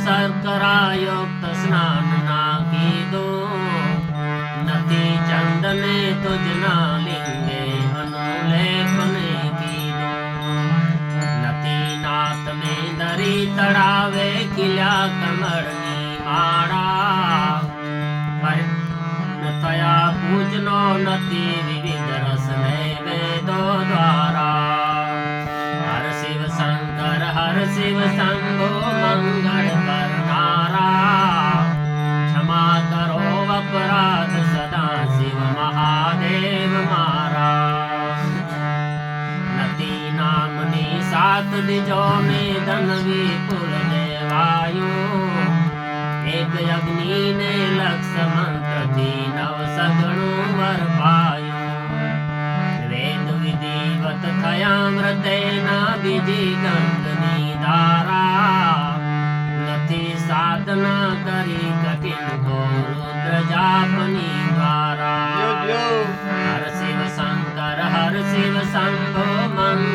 શર્કરાયુક્ત સ્નાન ના કીધું, નથી ચંદને તુજના લિંગે અનુલેપને કીધું, નથી નાથને દરી તળાવે ખીલ્યા કમળની માળા, થયા પૂજનો નથી વિવિધ રસ નૈવેદો દ્વારા, હર શિવ શંકર હર શિવ શંભો મંગળ કરનારા, ક્ષમા કરો અપરાધ સદા શિવ મહાદેવ મારા, નથી નામની સાત દીજો ને ધન વિપુલ દેવાયું, એક અગ્નિ ને લક્ષ મંત્રથી નવ સગણું વર પાયું, વેદ વિધિવત થયા મૃતેના બીજી ગંગની ધારા, નથી સાધના કરી કઠિન તો રુદ્ર જાપની દ્વારા, હર શિવ શંકર હર શિવ શંભો મંગળ